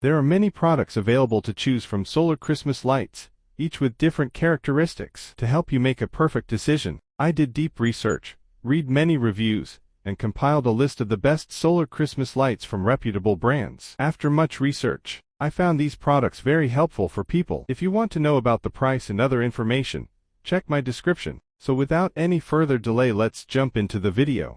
There are many products available to choose from solar Christmas lights, each with different characteristics. To help you make a perfect decision, I did deep research, read many reviews, and compiled a list of the best solar Christmas lights from reputable brands. After much research, I found these products very helpful for people. If you want to know about the price and other information, check my description. So without any further delay, let's jump into the video.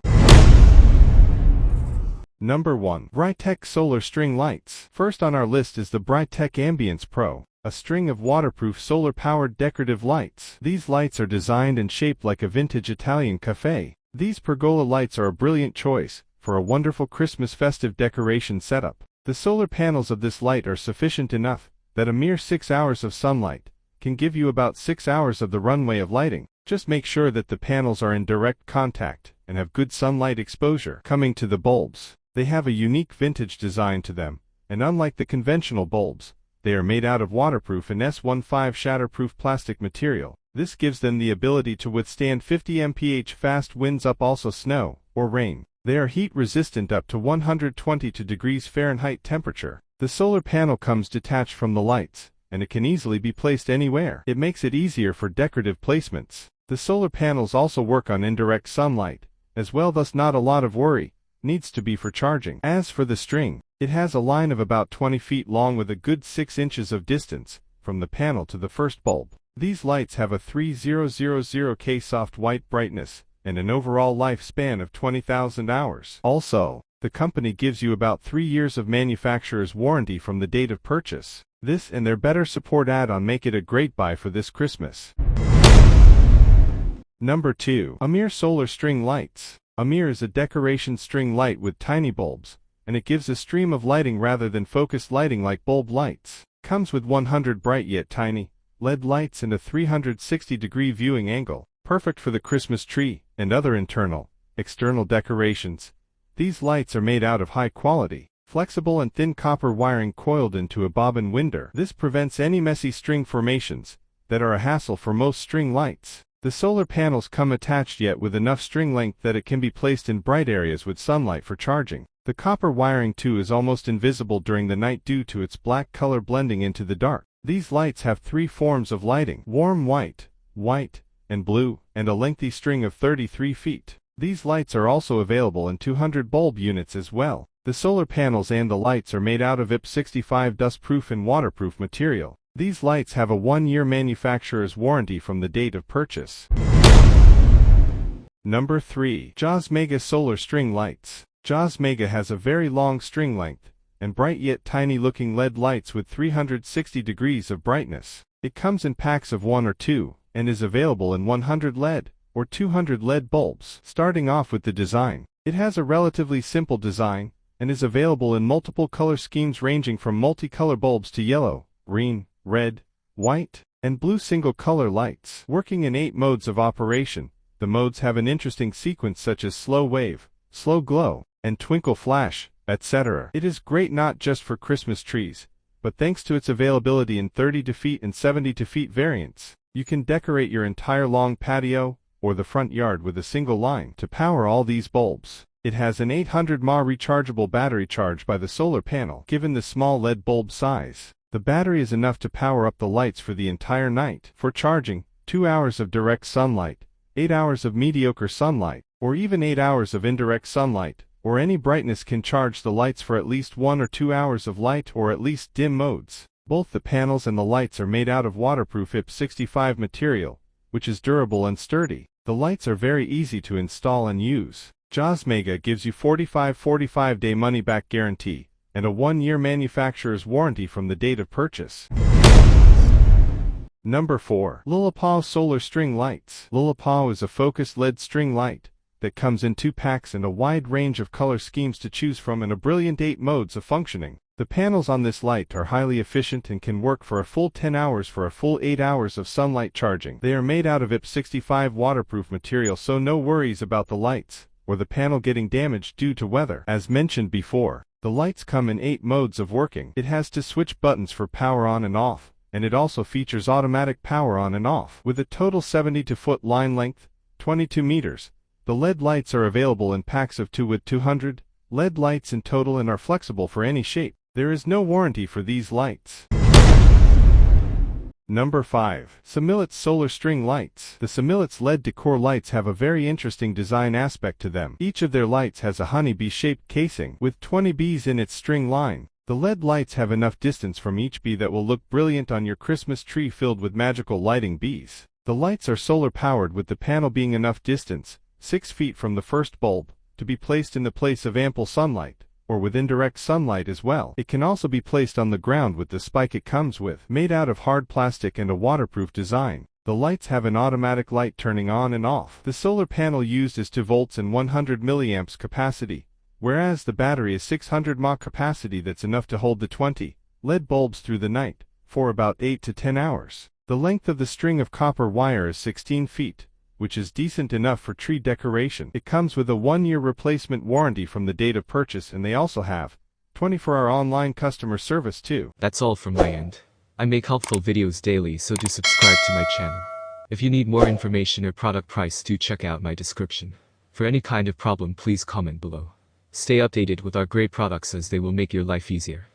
Number 1. Brightech Solar String Lights. First on our list is the Brightech Ambience Pro, a string of waterproof solar-powered decorative lights. These lights are designed and shaped like a vintage Italian cafe. These pergola lights are a brilliant choice for a wonderful Christmas festive decoration setup. The solar panels of this light are sufficient enough that a mere 6 hours of sunlight can give you about 6 hours of the runway of lighting. Just make sure that the panels are in direct contact and have good sunlight exposure. Coming to the bulbs, they have a unique vintage design to them, and unlike the conventional bulbs, they are made out of waterproof and S15 shatterproof plastic material. This gives them the ability to withstand 50 mph fast winds up, also snow or rain. They are heat resistant up to 122 degrees Fahrenheit temperature. The solar panel comes detached from the lights, and it can easily be placed anywhere. It makes it easier for decorative placements. The solar panels also work on indirect sunlight as well, thus not a lot of worry needs to be for charging. As for the string, it has a line of about 20 feet long with a good 6 inches of distance from the panel to the first bulb. These lights have a 3000K soft white brightness and an overall lifespan of 20,000 hours. Also, the company gives you about 3 years of manufacturer's warranty from the date of purchase. This and their better support add-on make it a great buy for this Christmas. Number 2. Amir Solar String Lights. Amir is a decoration string light with tiny bulbs, and it gives a stream of lighting rather than focused lighting like bulb lights. Comes with 100 bright yet tiny LED lights and a 360-degree viewing angle, perfect for the Christmas tree and other internal, external decorations. These lights are made out of high-quality, flexible and thin copper wiring coiled into a bobbin winder. This prevents any messy string formations that are a hassle for most string lights. The solar panels come attached yet with enough string length that it can be placed in bright areas with sunlight for charging. The copper wiring too is almost invisible during the night due to its black color blending into the dark. These lights have 3 forms of lighting: warm white, white, and blue, and a lengthy string of 33 feet. These lights are also available in 200 bulb units as well. The solar panels and the lights are made out of IP65 dustproof and waterproof material. These lights have a 1-year manufacturer's warranty from the date of purchase. Number 3. JAWS Mega Solar String Lights. JAWS Mega has a very long string length and bright yet tiny looking LED lights with 360 degrees of brightness. It comes in packs of 1 or 2 and is available in 100 LED or 200 LED bulbs. Starting off with the design, it has a relatively simple design and is available in multiple color schemes ranging from multicolor bulbs to yellow, green, red, white, and blue single color lights. Working in 8 modes of operation, the modes have an interesting sequence such as slow wave, slow glow, and twinkle flash, etc. It is great not just for Christmas trees, but thanks to its availability in 32 feet and 72 feet variants, you can decorate your entire long patio or the front yard with a single line. To power all these bulbs, it has an 800 mAh rechargeable battery charged by the solar panel. Given the small LED bulb size, the battery is enough to power up the lights for the entire night. For charging, 2 hours of direct sunlight, 8 hours of mediocre sunlight, or even 8 hours of indirect sunlight, or any brightness can charge the lights for at least 1 or 2 hours of light or at least dim modes. Both the panels and the lights are made out of waterproof IP65 material, which is durable and sturdy. The lights are very easy to install and use. JAWS Mega gives you 45-day money-back guarantee and a 1-year manufacturer's warranty from the date of purchase. Number 4. Lilipaw Solar String Lights. Lilipaw is a focused LED string light that comes in 2 packs and a wide range of color schemes to choose from and a brilliant 8 modes of functioning. The panels on this light are highly efficient and can work for a full 10 hours for a full 8 hours of sunlight charging. They are made out of IP65 waterproof material, so no worries about the lights or the panel getting damaged due to weather. As mentioned before, the lights come in 8 modes of working. It has 2 switch buttons for power on and off, and it also features automatic power on and off. With a total 72-foot line length, 22 meters, the LED lights are available in packs of 2 with 200 LED lights in total and are flexible for any shape. There is no warranty for these lights. Number 5. Samilits Solar String Lights. The Samilits LED Decor lights have a very interesting design aspect to them. Each of their lights has a honeybee-shaped casing with 20 bees in its string line. The LED lights have enough distance from each bee that will look brilliant on your Christmas tree filled with magical lighting bees. The lights are solar-powered, with the panel being enough distance, 6 feet from the first bulb, to be placed in the place of ample sunlight, or with indirect sunlight as well. It can also be placed on the ground with the spike it comes with, made out of hard plastic and a waterproof design. The lights have an automatic light turning on and off. The solar panel used is 2 volts and 100 milliamps capacity, whereas the battery is 600 mAh capacity. That's enough to hold the 20 LED bulbs through the night, for about 8 to 10 hours. The length of the string of copper wire is 16 feet, which is decent enough for tree decoration. It comes with a 1-year replacement warranty from the date of purchase, and they also have 24-hour online customer service too. That's all from my end. I make helpful videos daily, so do subscribe to my channel. If you need more information or product price, do check out my description. For any kind of problem, please comment below. Stay updated with our great products, as they will make your life easier.